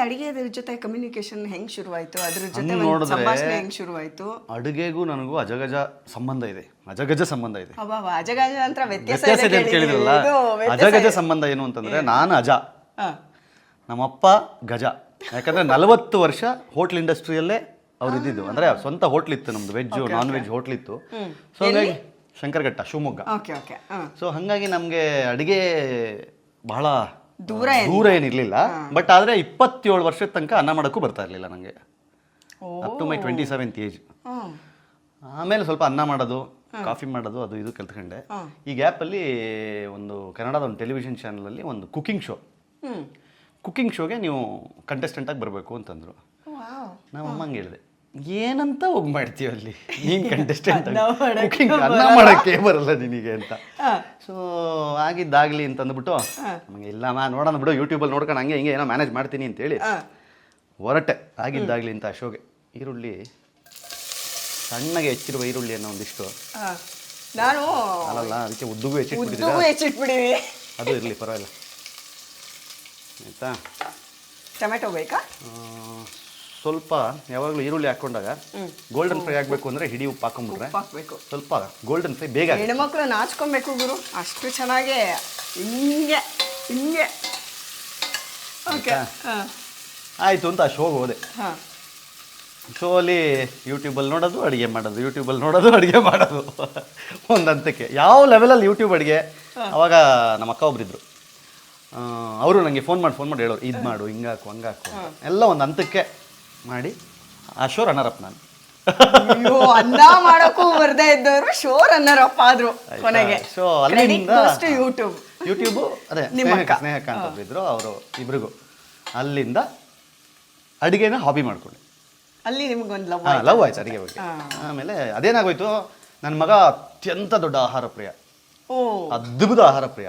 ಅಡಿಗೆ ಜೊತೆ ಕಮ್ಯುನಿಕೇಶನ್ ಹೆಂಗ್ ಶುರುವಾಯ್ತು, ಅದ್ರ ಜೊತೆ ಒಂದು ಸಂಭಾಷಣೆ ಹೆಂಗ್ ಶುರುವಾಯ್ತು? ಅಡುಗೆಗೂ ನನಗೂ ಅಜಗಜ ಸಂಬಂಧ ಇದೆ, ಅಜಗಜ ಸಂಬಂಧ ಇದೆ. ಅಬ್ಬಾ, ಅಜಗಜ ಅಂತ ವ್ಯತ್ಯಾಸ ವ್ಯತ್ಯಾಸ ಇದೆ ಅಂತ ಕೇಳಿದ್ರಲ್ಲ. ಅಜಗಜ ಸಂಬಂಧ ಏನು ಅಂತಂದ್ರೆ, ನಾನು ಅಜ, ನಮ್ಮಪ್ಪ ಗಜ. ಯಾಕಂದ್ರೆ 40 ವರ್ಷ ಹೋಟ್ಲ್ ಇಂಡಸ್ಟ್ರಿಯಲ್ಲೇ ಅವ್ರು ಇದ್ದಿದ್ದು. ಅಂದ್ರೆ ಸ್ವಂತ ಹೋಟ್ಲ್ ಇತ್ತು ನಮ್ದು, ವೆಜ್ ನಾನ್ ವೆಜ್ ಹೋಟ್ಲ್ ಇತ್ತು. ಸೊ ಹಾಗಾಗಿ ಶಂಕರಘಟ್ಟ, ಶಿವಮೊಗ್ಗ. ಸೊ ಹಾಗಾಗಿ ನಮ್ಗೆ ಅಡಿಗೆ ಬಹಳ ದೂರ ಏನಿರ್ಲಿಲ್ಲ. ಬಟ್ ಆದ್ರೆ 27 ವರ್ಷದ ತನಕ ಅನ್ನ ಮಾಡೋಕ್ಕೂ ಬರ್ತಾ ಇರ್ಲಿಲ್ಲ ನಂಗೆ, up to my 27th age. ಆಮೇಲೆ ಸ್ವಲ್ಪ ಅನ್ನ ಮಾಡೋದು, ಕಾಫಿ ಮಾಡೋದು, ಅದು ಇದು ಕಲ್ತ್ಕೊಂಡೆ. ಈ ಗ್ಯಾಪಲ್ಲಿ ಒಂದು ಕನ್ನಡದ ಒಂದು ಟೆಲಿವಿಷನ್ ಚಾನಲಲ್ಲಿ ಒಂದು ಕುಕಿಂಗ್ ಶೋಗೆ ನೀವು ಕಂಟೆಸ್ಟೆಂಟ್ ಆಗಿ ಬರಬೇಕು ಅಂತಂದ್ರು. ನಮ್ಮ ಅಮ್ಮಂಗೆ ಹೇಳಿದೆ, ಏನಂತ ಹೋಗಿ ಮಾಡ್ತೀವಿ ಅಲ್ಲಿ, ನೀನು ಕಂಟೆಸ್ಟೆಂಟ್ ಕುಕಿಂಗ್, ಅನ್ನ ಮಾಡೋಕ್ಕೆ ಬರಲ್ಲ ನಿನಗೆ ಅಂತ. ಸೊ ಆಗಿದ್ದಾಗಲಿ ಅಂತ ಅಂದ್ಬಿಟ್ಟು, ನಮಗೆ ಇಲ್ಲ ನೋಡೋಣ ಬಿಡು, ಯೂಟ್ಯೂಬಲ್ಲಿ ನೋಡ್ಕೊಂಡು ಹಂಗೆ ಹಿಂಗೆ ಏನೋ ಮ್ಯಾನೇಜ್ ಮಾಡ್ತೀನಿ ಅಂತೇಳಿ ಹೊರಟೆ. ಆಗಿದ್ದಾಗಲಿ ಅಂತ ಶೋಗೆ ಈರುಳ್ಳಿ, ಸಣ್ಣಗೆ ಹೆಚ್ಚಿರುವ ಈರುಳ್ಳಿಯನ್ನು ಒಂದಿಷ್ಟು, ನಾನು ಅಲ್ಲ ಅದಕ್ಕೆ ಉದ್ದುಗೂ ಹೆಚ್ಚಿಟ್ಬಿಟ್ಟಿದ್ದೀವಿ, ಅದು ಇರಲಿ ಪರವಾಗಿಲ್ಲ ಆಯಿತಾ. ಟೊಮೆಟೊ ಬೇಕಾ? ಸ್ವಲ್ಪ ಯಾವಾಗಲೂ ಈರುಳ್ಳಿ ಹಾಕೊಂಡಾಗ ಗೋಲ್ಡನ್ ಫ್ರೈ ಆಗಬೇಕು ಅಂದರೆ ಹಿಡಿ ಉಪ್ಪು ಹಾಕೊಂಡ್ಬಿಟ್ರೆ ಸ್ವಲ್ಪ ಗೋಲ್ಡನ್ ಫ್ರೈ ಬೇಗ. ಹೆಣ್ಮಕ್ಳು ನಾಚ್ಕೊಬೇಕು ಗುರು, ಅಷ್ಟು ಚೆನ್ನಾಗೆ ಹಿಂಗೆ ಹಿಂಗೆ. ಓಕೆ, ಆಯಿತು ಅಂತ ಆ ಶೋಗೆ ಹೋದೆ. ಶೋ ಅಲ್ಲಿ ಯೂಟ್ಯೂಬಲ್ಲಿ ನೋಡೋದು, ಅಡುಗೆ ಮಾಡೋದು, ಯೂಟ್ಯೂಬಲ್ಲಿ ನೋಡೋದು, ಅಡುಗೆ ಮಾಡೋದು. ಒಂದು ಹಂತಕ್ಕೆ ಯಾವ ಲೆವೆಲಲ್ಲಿ ಯೂಟ್ಯೂಬ್ ಅಡುಗೆ. ಅವಾಗ ನಮ್ಮ ಅಕ್ಕ ಒಬ್ಬರಿದ್ರು, ಅವರು ನನಗೆ ಫೋನ್ ಮಾಡಿ ಹೇಳೋರು, ಇದು ಮಾಡು, ಹಿಂಗಾಕು ಹಂಗಾಕು ಎಲ್ಲ. ಒಂದು ಹಂತಕ್ಕೆ ಮಾಡಿ ಆ ಶೋ ರನ್ನರ್ ಅಪ್ ನಾನು. ಅಯ್ಯೋ, ಅನ್ನ ಮಾಡೋಕ್ಕೂ ಬರ್ದೇ ಇದ್ದವರು ಶೋ ರನ್ನರ್ ಅಪ್ ಆದ್ರು ಕೊನೆಗೆ. ಸೊ ಅಲ್ಲಿಂದ ಯೂಟ್ಯೂಬ್ ಅದೇ ಸ್ನೇಹಕ್ಕ ಅಂತ ಒಬ್ಬರಿದ್ರು, ಅವರು ಇಬ್ರಿಗೂ. ಅಲ್ಲಿಂದ ಅಡುಗೆನ ಹಾಬಿ ಮಾಡ್ಕೊಂಡೆ. ಅಲ್ಲಿ ನಿಮ್ಗೊಂದು ಲವ್ ಆಯ್ತು ಅಡುಗೆ ಬಗ್ಗೆ. ಆಮೇಲೆ ಅದೇನಾಗೋಯ್ತು, ನನ್ನ ಮಗ ಅತ್ಯಂತ ದೊಡ್ಡ ಆಹಾರ ಪ್ರಿಯ, ಅದ್ಭುತ ಆಹಾರ ಪ್ರಿಯ.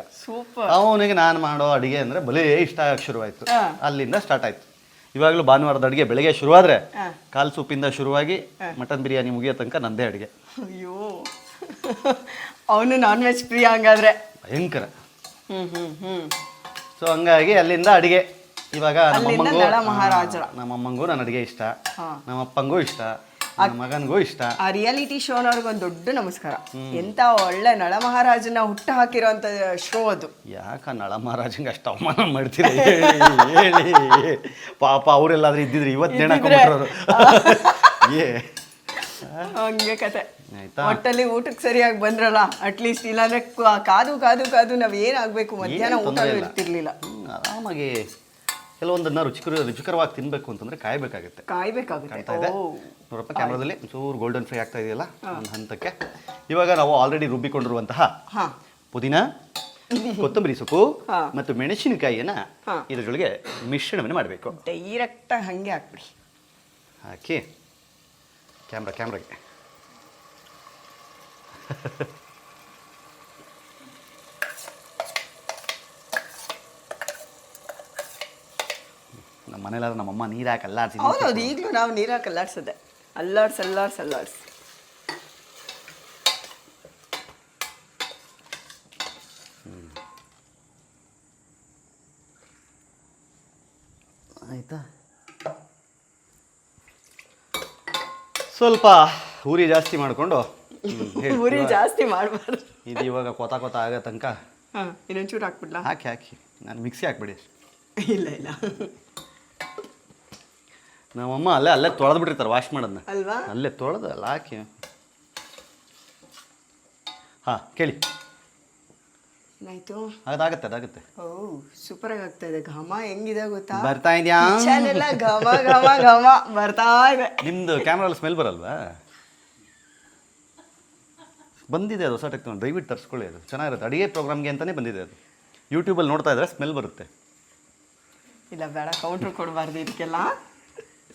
ಅವನಿಗೆ ನಾನು ಮಾಡೋ ಅಡುಗೆ ಅಂದರೆ ಬಲೇ ಇಷ್ಟ ಆಗಕ್ಕೆ ಶುರುವಾಯಿತು. ಅಲ್ಲಿಂದ ಸ್ಟಾರ್ಟ್ ಆಯಿತು. ಇವಾಗಲೂ ಭಾನುವಾರದ ಅಡುಗೆ ಬೆಳಗ್ಗೆ ಶುರುವಾದರೆ ಕಾಲು ಸೂಪಿಂದ ಶುರುವಾಗಿ ಮಟನ್ ಬಿರಿಯಾನಿ ಮುಗಿಯೋ ತನಕ ನಂದೇ ಅಡುಗೆ. ಅಯ್ಯೋ, ಅವನು ನಾನ್ ವೆಜ್ ಪ್ರಿಯ ಹಂಗಾದ್ರೆ ಭಯಂಕರ. ಸೊ ಹಂಗಾಗಿ ಅಲ್ಲಿಂದ ಅಡುಗೆ. ಇವಾಗ ನಮ್ಮಮ್ಮಂಗೂ ನನ್ನ ಅಡುಗೆ ಇಷ್ಟ, ನಮ್ಮಪ್ಪಂಗೂ ಇಷ್ಟ, ನನ್ನ ಮಗನಿಗೂ ಇಷ್ಟ. ಆ ರಿಯಾಲಿಟಿ ಶೋನವ್ರಿಗೆ ಒಂದು ದೊಡ್ಡ ನಮಸ್ಕಾರ. ಎಂತ ಒಳ್ಳೆ ನಳ ಮಹಾರಾಜನ ಹುಟ್ಟು ಹಾಕಿರೋಂಥ ಶೋ ಅದು. ಯಾಕ ನಳ ಮಹಾರಾಜಂಗೆ ಅಷ್ಟು ಅವಮಾನ ಮಾಡ್ತೀರಿ ಹೇಳಿ. ಪಾಪ ಅವರೆಲ್ಲಾದ್ರೂ ಇದ್ದಿದ್ರೆ ಇವತ್ತು ನೇಣು ಹಾಕೊಂಡ್ಬಿಟ್ರು. ಹಂಗೆ ಕತೆ. ಒಟ್ಟಲ್ಲಿ ಊಟಕ್ಕೆ ಸರಿಯಾಗಿ ಬಂದ್ರಲ್ಲ ಅಟ್ಲೀಸ್ಟ್. ಇಲ್ಲಾಂದ್ರೆ ಕಾದು ನಾವ್ ಏನಾಗ್ಬೇಕು, ಮಧ್ಯಾಹ್ನ ಊಟ ಇರ್ತಿರ್ಲಿಲ್ಲ. ಆರಾಮಾಗಿ ಕೆಲವೊಂದನ್ನ ರುಚಿಕರವಾಗಿ ತಿನ್ಬೇಕು ಅಂತಂದ್ರೆ ಕಾಯ್ಬೇಕಾಗುತ್ತೆ. ಕಾಣ್ತಾ ಇದೆ ನೋಡಪ್ಪ ಕ್ಯಾಮ್ರಾದಲ್ಲಿ ಒಂಚೂರು ಗೋಲ್ಡನ್ ಫ್ರೈ ಆಗ್ತಾ ಇದೆಯಲ್ಲ ಒಂದು ಹಂತಕ್ಕೆ. ಇವಾಗ ನಾವು ಆಲ್ರೆಡಿ ರುಬ್ಬಿಕೊಂಡಿರುವಂತಹ ಪುದೀನ, ಕೊತ್ತಂಬರಿ ಸೊಪ್ಪು ಮತ್ತು ಮೆಣಸಿನಕಾಯಿಯನ್ನ ಇದರೊಳಗೆ ಮಿಶ್ರಣವನ್ನು ಮಾಡಬೇಕು. ಡೈರೆಕ್ಟ್ ಹಂಗೆ ಹಾಕ್ಬಿಡಿ. ಹಾಕಿ ಕ್ಯಾಮ್ರಾಗೆ ನಮ್ಮ ಮನೇಲಾದ್ರೆ ನಮ್ಮಮ್ಮ ನೀರು ಹಾಕಿ ಅಲ್ಲಾಡ್ಸಿ. ಹೌದೌದು, ಈಗಲೂ ನಾವು ನೀರು ಹಾಕಿ ಅಲ್ಲಾಡ್ಸದೆ. ಅಲ್ಲಾಡ್ಸ್ ಆಯಿತಾ. ಸ್ವಲ್ಪ ಉರಿ ಜಾಸ್ತಿ ಮಾಡಿಕೊಂಡು, ಉರಿ ಜಾಸ್ತಿ ಮಾಡಬಾರ್ದು. ಇದು ಇವಾಗ ಕೊತ ಆಗೋ ತನಕ ಇನ್ನೊಂಚೂರು ಹಾಕ್ಬಿಡ್ಲಾ? ಹಾಕಿ ನಾನು ಮಿಕ್ಸಿ ಹಾಕ್ಬಿಡಿ. ಇಲ್ಲ ನಮ್ಮಮ್ಮ ಅಲ್ಲೇ ತೊಳೆದ್ಬಿಟ್ಟಿರ್ತಾರೆ ವಾಶ್ ಮಾಡೋದನ್ನ ಅಲ್ವಾ, ಅಲ್ಲೇ ತೊಳೆದು ಅಲ್ಲ ಹಾಕಿ. ಕೇಳಿ ಏನಾಯ್ತು? ಅದಾಗತ್ತೆ. ಓ, ಸೂಪರ್ ಆಗಿ ಆಗ್ತಾ ಇದೆ. ಘಮ ಹೆಂಗಿದೆ ಗೊತ್ತಾ? ಬರ್ತಾ ಇದೆಯಾ? ಘಮ ಬರ್ತಾ ಇದೆ. ನಿಮ್ದು ಕ್ಯಾಮ್ರಲ್ಲಿ ಸ್ಮೆಲ್ ಬರಲ್ವಾ? ಬಂದಿದೆ ಅದು ಹೊಸ ಟೆಕ್ನಾಲಜಿ, ದಯವಿಟ್ಟು ತರಿಸ್ಕೊಳ್ಳಿ. ಅದು ಚೆನ್ನಾಗಿರುತ್ತೆ. ಅಡುಗೆ ಪ್ರೋಗ್ರಾಮ್ಗೆ ಅಂತಲೇ ಬಂದಿದೆ ಅದು. ಯೂಟ್ಯೂಬಲ್ಲಿ ನೋಡ್ತಾ ಇದ್ರೆ ಸ್ಮೆಲ್ ಬರುತ್ತೆ. ಇಲ್ಲ ಬೇಡ, ಕೌಂಟ್ರ್ ಕೊಡಬಾರ್ದು ಇದಕ್ಕೆಲ್ಲ.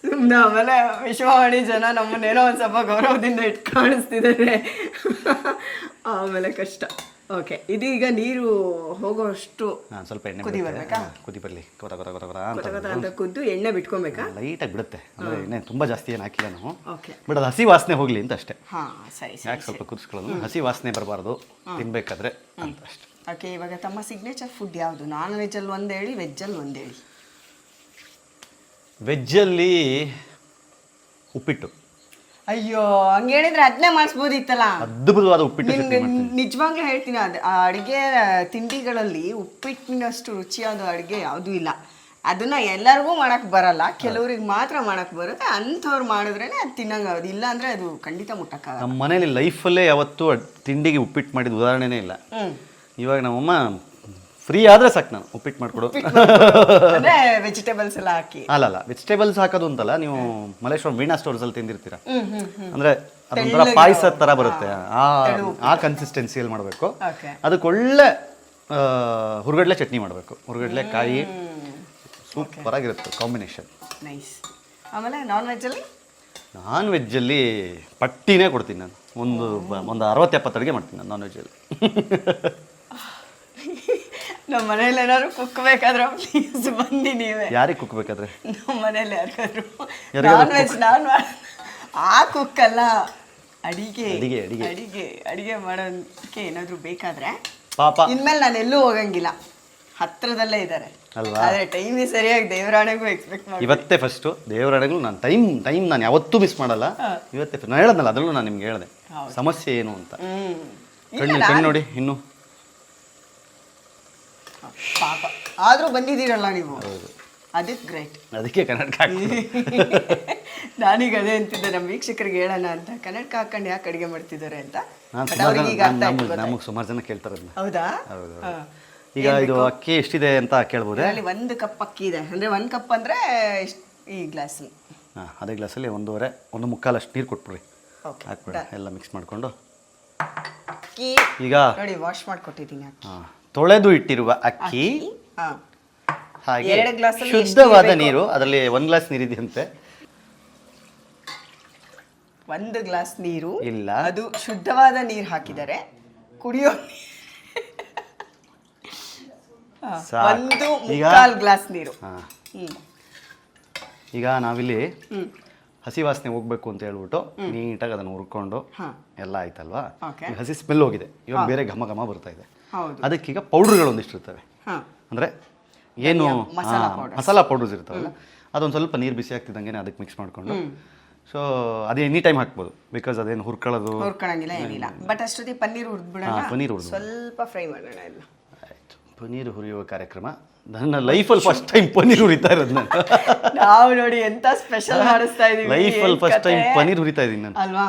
ಸುಮ್ಮನೆ ಆಮೇಲೆ ವಿಶ್ವವಾಣಿ ಜನ ನಮ್ಮನ್ನೇನೋ ಒಂದು ಸ್ವಲ್ಪ ಗೌರವದಿಂದ ಕಾಣಿಸ್ತಿದ್ದಾರೆ, ಆಮೇಲೆ ಕಷ್ಟ. ಓಕೆ, ಇದೀಗ ನೀರು ಹೋಗೋಷ್ಟು ಸ್ವಲ್ಪ ಎಣ್ಣೆ ಕುದಿ ಬರ್ಬೇಕಾ? ಕುದಿ ಬರಲಿ, ಅಂತ ಕುದ್ದು ಎಣ್ಣೆ ಬಿಟ್ಕೊಬೇಕಾ? ಲೈಟಾಗಿ ಬಿಡುತ್ತೆ. ಅಂದರೆ ಎಣ್ಣೆ ತುಂಬ ಜಾಸ್ತಿ ಏನು ಹಾಕಿಲ್ಲ ನಾವು. ಓಕೆ, ಬಟ್ ಅದು ಹಸಿ ವಾಸನೆ ಹೋಗಲಿ ಅಂತ ಅಷ್ಟೇ. ಸರಿ. ಯಾಕೆ ಸ್ವಲ್ಪ ಕುದಿಸ್ಕೊಳ್ಳೋದು, ಹಸಿ ವಾಸನೆ ಬರಬಾರ್ದು ತಿನ್ಬೇಕಾದ್ರೆ ಅಂತ ಅಷ್ಟೇ. ಓಕೆ, ಇವಾಗ ತಮ್ಮ ಸಿಗ್ನೇಚರ್ ಫುಡ್ ಯಾವುದು? ನಾನ್ ವೆಜ್ಜಲ್ಲಿ ಒಂದು ಹೇಳಿ, ವೆಜ್ಜಲ್ಲಿ ಒಂದು ಹೇಳಿ. ವೆಜ್ಜಲ್ಲಿ ಉಪ್ಪಿಟ್ಟು, ಅಯ್ಯೋ ಹಂಗೆ ಹೇಳಿದ್ರೆ ಅದನ್ನೇ ಮಾಡಿಸ್ಬೋದಿತ್ತಲ್ಲ. ಅದ್ಭುತವಾದ ಉಪ್ಪಿಟ್ಟು ಚಟ್ನಿ ನಿನ್ಗೆ ಮಾಡ್ತೀನಿ. ನಿಜವಾಗ್ಲೂ ಹೇಳ್ತೀನಿ, ಅದು ಆ ಅಡುಗೆ ತಿಂಡಿಗಳಲ್ಲಿ ಉಪ್ಪಿಟ್ಟಿನಷ್ಟು ರುಚಿಯಾದ ಅಡುಗೆ ಯಾವುದೂ ಇಲ್ಲ. ಅದನ್ನ ಎಲ್ಲರಿಗೂ ಮಾಡಕ್ ಬರಲ್ಲ, ಕೆಲವ್ರಿಗೆ ಮಾತ್ರ ಮಾಡಕ್ ಬರುತ್ತೆ. ಅಂಥವ್ರು ಮಾಡಿದ್ರೇನೆ ಅದು ತಿನ್ನಂಗಾಗೋದು, ಇಲ್ಲ ಅಂದ್ರೆ ಅದು ಖಂಡಿತ ಮುಟ್ಟಕ್ಕಾಗಲ್ಲ. ನಮ್ಮ ಮನೇಲಿ ಲೈಫಲ್ಲೇ ಯಾವತ್ತೂ ತಿಂಡಿಗೆ ಉಪ್ಪಿಟ್ಟು ಮಾಡಿದ ಉದಾಹರಣೆನೇ ಇಲ್ಲ. ಇವಾಗ ನಮ್ಮಮ್ಮ ಫ್ರೀ ಆದರೆ ಸಾಕು, ನಾನು ಉಪ್ಪಿಟ್ಟು ಮಾಡಿಕೊಡು. ಅಂದ್ರೆ ವೆಜಿಟೇಬಲ್ಸ್ ಎಲ್ಲ ಹಾಕಿ. ಅಲ್ಲ ವೆಜಿಟೇಬಲ್ಸ್ ಹಾಕೋದು ಅಂತಲ್ಲ, ನೀವು ಮಲೇಶ್ವರಂ ವೀಣಾ ಸ್ಟೋರ್ಸಲ್ಲಿ ತಿಂದಿರ್ತೀರ. ಅಂದ್ರೆ ಅದೊಂಥರ ಪಾಯಸ ಥರ ಬರುತ್ತೆ, ಆ ಕನ್ಸಿಸ್ಟೆನ್ಸಿಯಲ್ಲಿ ಮಾಡಬೇಕು. ಅದಕ್ಕೆ ಒಳ್ಳೆ ಹುರ್ಗಡ್ಲೆ ಚಟ್ನಿ ಮಾಡಬೇಕು, ಹುರ್ಗಡ್ಲೆ ಕಾಯಿ, ಸೂಪರ್ ಆಗಿರುತ್ತೆ ಕಾಂಬಿನೇಷನ್. ನೈಸ್. ಆಮೇಲೆ ನಾನ್ ವೆಜ್ಜಲ್ಲಿ ಪಟ್ಟಿನೇ ಕೊಡ್ತೀನಿ ನಾನು. ಒಂದು 60-70 ಅಡುಗೆ ಮಾಡ್ತೀನಿ ನಾನು ನಾನ್ ವೆಜ್ಜಲ್ಲಿ. ನಮ್ಮ ಮನೇಲಿ ಏನಾದ್ರು ಕುಕ್ ಬೇಕಾದ್ರೆ ಪ್ಲೀಸ್ ಬಂದು ನೀವೇ. ಯಾರಿಗೆ ಕುಕ್ ಬೇಕಾದ್ರೆ? ನಮ್ಮ ಮನೇಲಿ ಯಾರಿಗಾದ್ರು ನಾನ್ ವೆಜ್ ಆ ಕುಕ್ ಅಲ್ಲ, ಅಡಿಗೆ ಮಾಡೋದಕ್ಕೆ ಏನಾದ್ರು ಬೇಕಾದ್ರೆ ಪಾಪ ಇನ್ಮೇಲೆ ನಾನು ಎಲ್ಲೂ ಹೋಗಂಗಿಲ್ಲ, ಹತ್ರದಲ್ಲೇ ಇದ್ದಾರೆ ಅಲ್ವಾ. ಆದ್ರೆ ಟೈಮ್ ಸರಿಯಾಗಿ ದೇವರಾಣೆಗೂ ಎಕ್ಸ್ಪೆಕ್ಟ್ ಮಾಡಿ. ಇವತ್ತೇ ಫಸ್ಟು ದೇವರಾಣೆಗೂ ನಾನು ಟೈಮ್ ನಾನು ಯಾವತ್ತೂ ಮಿಸ್ ಮಾಡಲ್ಲ. ಇವತ್ತೇ ನಾನು ಹೇಳದ್ನಲ್ಲ, ಅದರಲ್ಲೂ ನಾನು ನಿಮ್ಗೆ ಹೇಳಿದೆ ಸಮಸ್ಯೆ ಏನು ಅಂತ. ಕಣ್ಣು ನೋಡಿ ಇನ್ನು ಪಾಪ ಆದ್ರೂ ಬಂದಿದ್ದೀರಲ್ಲ ನೀವು, ಅದಕ್ಕೆ ಗ್ರೇಟ್. ಅದಕ್ಕೆ ಕನ್ನಡಕ ನಾನೀಗ ಅದೇ ಅಂತಿದ್ದೆ, ನಮ್ಮ ವೀಕ್ಷಕರಿಗೆ ಹೇಳೋಣ ಅಂತ, ಕನ್ನಡಕ ಹಾಕೊಂಡು ಯಾಕೆ ಅಡುಗೆ ಮಾಡ್ತಿದ್ದಾರೆ ಅಂತ. ನಮಗೆ ಸುಮಾರು ಜನ ಕೇಳ್ತಾರೆ ಅದನ್ನ. ಹೌದಾ? ಈಗ ಇದು ಅಕ್ಕಿ ಎಷ್ಟಿದೆ ಅಂತ ಕೇಳ್ಬೋದೇ? ಅಲ್ಲಿ 1 ಕಪ್ ಅಕ್ಕಿ ಇದೆ, ಅಂದ್ರೆ 1 ಕಪ್ ಅಂದ್ರೆ ಈ ಗ್ಲಾಸ್. ಅದೇ ಗ್ಲಾಸಲ್ಲಿ 1.25 ಅಷ್ಟು ನೀರು ಕೊಟ್ಬಿಡ್ರಿ, ಹಾಕ್ಬಿಡಿ, ಎಲ್ಲ ಮಿಕ್ಸ್ ಮಾಡಿಕೊಂಡು. ಅಕ್ಕಿ ಈಗ ನೋಡಿ ವಾಶ್ ಮಾಡಿಕೊಟ್ಟಿದ್ದೀನಿ ಅಕ್ಕಿ, ತೊಳೆದು ಇಟ್ಟಿರುವ ಅಕ್ಕಿ, ಹಾಗೆ 2 ಗ್ಲಾಸಲ್ಲಿ ಶುದ್ಧವಾದ ನೀರು, ಅದರಲ್ಲಿ 1 ಗ್ಲಾಸ್ ನೀರಿದೆಯಂತೆ. 1 ಗ್ಲಾಸ್ ನೀರು ಇಲ್ಲ, ಅದು ಶುದ್ಧವಾದ ನೀರು ಹಾಕಿದರೆ ಕುಡಿಯೋ 1.25 ಗ್ಲಾಸ್ ನೀರು. ಈಗ ನಾವಿಲ್ಲಿ ಹಸಿ ವಾಸನೆ ಹೋಗ್ಬೇಕು ಅಂತ ಹೇಳ್ಬಿಟ್ಟು ನೀಟಾಗಿ ಅದನ್ನು ಹುರ್ಕೊಂಡು ಎಲ್ಲ ಆಯ್ತಲ್ವಾ. ಈಗ ಹಸಿ ಸ್ಮೆಲ್ ಹೋಗಿದೆ, ಇವಾಗ ಬೇರೆ ಘಮ ಘಮ ಬರ್ತಾ ಇದೆ. ಅದಕ್ಕೀಗ ಪೌಡ್ರ್ಗಳು ಒಂದಿಷ್ಟು ಇರ್ತವೆ, ಅಂದರೆ ಏನು ಮಸಾಲ ಪೌಡರ್ಸ್ ಇರ್ತಾವಲ್ಲ, ಅದೊಂದು ಸ್ವಲ್ಪ ನೀರು ಬಿಸಿ ಆಗ್ತಿದ್ದಂಗೆ ಅದಕ್ಕೆ ಮಿಕ್ಸ್ ಮಾಡಿಕೊಂಡು. ಸೊ ಅದೇ ಎನಿ ಟೈಮ್ ಹಾಕ್ಬೋದು, ಬಿಕಾಸ್ ಅದೇನು ಹುರ್ಕೊಳ್ಳೋಂಗಿಲ್ಲ ಏನಿಲ್ಲ. ಬಟ್ ಅಷ್ಟೊತ್ತಿಗೆ ಪನ್ನೀರ್ ಹುರಿದ್ಬಿಡೋಣ, ಪನ್ನೀರ್ ಹುರಿದು ಸ್ವಲ್ಪ ಫ್ರೈ ಮಾಡೋಣ. ಎಲ್ಲ ಆಯಿತು, ಪನ್ನೀರ್ ಹುರಿಯುವ ಕಾರ್ಯಕ್ರಮ. ನನ್ನ ಲೈಫಲ್ಲಿ ಫಸ್ಟ್ ಟೈಮ್ ಪನ್ನೀರ್ ಹುರಿತಾ ಇರೋದು ನಾನು. ನಾವು ನೋಡಿ ಎಂತ ಸ್ಪೆಷಲ್ ಮಾಡಿಸ್ತಾ ಇದೀವಿ, ಲೈಫಲ್ಲಿ ಫಸ್ಟ್ ಟೈಮ್ ಪನ್ನೀರ್ ಹುರಿತಾ ಇದ್ದೀನಿ ನಾನು. ಅಲ್ವಾ?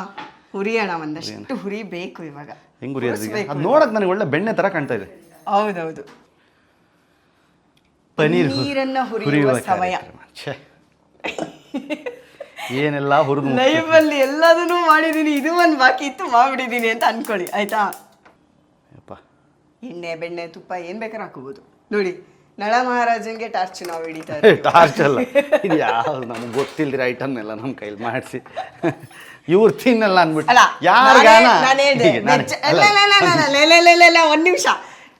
ಹುರಿಯೋಣ, ಒಂದಷ್ಟು ಹುರಿಬೇಕು. ಇವಾಗ ಹೆಂಗ್ ಹುರಿಯೋದು? ಅದು ನೋಡಕ್ ನನಗೆ ಒಳ್ಳೆ ಬೆಣ್ಣೆ ತರ ಕಾಣ್ತಾ ಇದೆ. ಹೌದೌದು, ಪನ್ನೀರ್ ನೀರನ್ನ ಹುರಿಯುವ ಸಮಯ. ಏನೆಲ್ಲ ಹುರಿದು ಲೈಫಲ್ಲಿ ಎಲ್ಲದನ್ನೂ ಮಾಡಿದೀನಿ, ಇದು ಒಂದು ಬಾಕಿ ಇತ್ತು ಮಾಡ್ಬಿಟ್ಟಿದೀನಿ ಅಂತ ಅನ್ಕೊಳ್ಳಿ, ಆಯ್ತಾ? ಎಣ್ಣೆ, ಬೆಣ್ಣೆ, ತುಪ್ಪ ಏನ್ ಬೇಕಾದ್ರೆ ಹಾಕೋಬಹುದು. ನೋಡಿ, ನಳ ಮಹಾರಾಜಂಗೆ ಟಾರ್ಚ್ ನಾವು ಹಿಡಿತಾರೆ. ಟಾರ್ಚ್ ಅಲ್ಲ, ಇದು ಯಾವ್ದು ನಮ್ಗೆ ಗೊತ್ತಿಲ್ದಿರ ಐಟಮ್ ಎಲ್ಲ ನಮ್ಮ ಕೈಲಿ ಮಾಡಿಸಿ ಇವ್ರು ತಿನ್ನಲ್ಲ ಅನ್ಬಿಟ್ಟು ಒಂದ್ ನಿಮಿಷ,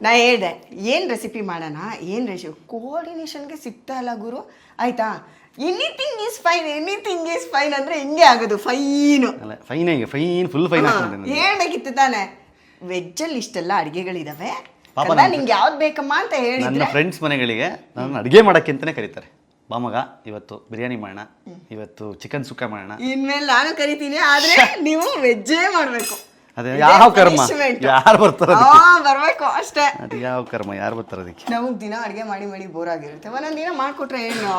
ನಾ ಹೇಳ್ದೆ ಏನ್ ರೆಸಿಪಿ ಮಾಡೋಣ, ಏನ್ ಕೋಆರ್ಡಿನೇಷನ್ಗೆ ಸಿಗ್ತಾ ಇಲ್ಲ ಗುರು, ಆಯ್ತಾ? ಎನಿಥಿಂಗ್ ಈಸ್ ಫೈನ್ ಅಂದ್ರೆ ಹಿಂಗೆ ಆಗೋದು. ಫೈನ್ ಫುಲ್ ಫೈನ್ ಹೇಳ್ಬೇಕಿತ್ತು ತಾನೆ. ವೆಜ್ಜಲ್ಲಿ ಇಷ್ಟೆಲ್ಲ ಅಡುಗೆಗಳಿದಾವೆ, ನಿಂಗೆ ಯಾವ್ದು ಬೇಕಮ್ಮ ಅಂತ ಹೇಳಿ. ನನ್ನ ಫ್ರೆಂಡ್ಸ್ ಮನೆಗಳಿಗೆ ನಾನು ಅಡುಗೆ ಮಾಡೋಕ್ಕೆ ಅಂತಾನೆ ಕರೀತಾರೆ. ಬಾಮಗ ಇವತ್ತು ಬಿರಿಯಾನಿ ಮಾಡೋಣ, ಇವತ್ತು ಚಿಕನ್ ಸುಕ್ಕ ಮಾಡೋಣ. ಇನ್ಮೇಲೆ ನಾನು ಕರಿತೀನಿ, ಆದ್ರೆ ನೀವು ವೆಜ್ಜೇ ಮಾಡ್ಬೇಕು. ಅದೇ ಯಾವ ಕರ್ಮ, ಯಾರು ಬರ್ತಾರ ಬರ್ಬೇಕು ಅಷ್ಟೇ. ಅದು ಯಾವ ಕರ್ಮ, ಯಾರು ಬರ್ತಾರ ಅದಕ್ಕೆ. ನಮಗ್ ದಿನ ಅಡುಗೆ ಮಾಡಿ ಬೋರ್ ಆಗಿರುತ್ತೆ, ಒಂದೊಂದ್ ದಿನ ಮಾಡ್ಕೊಟ್ರೆ ಏನು.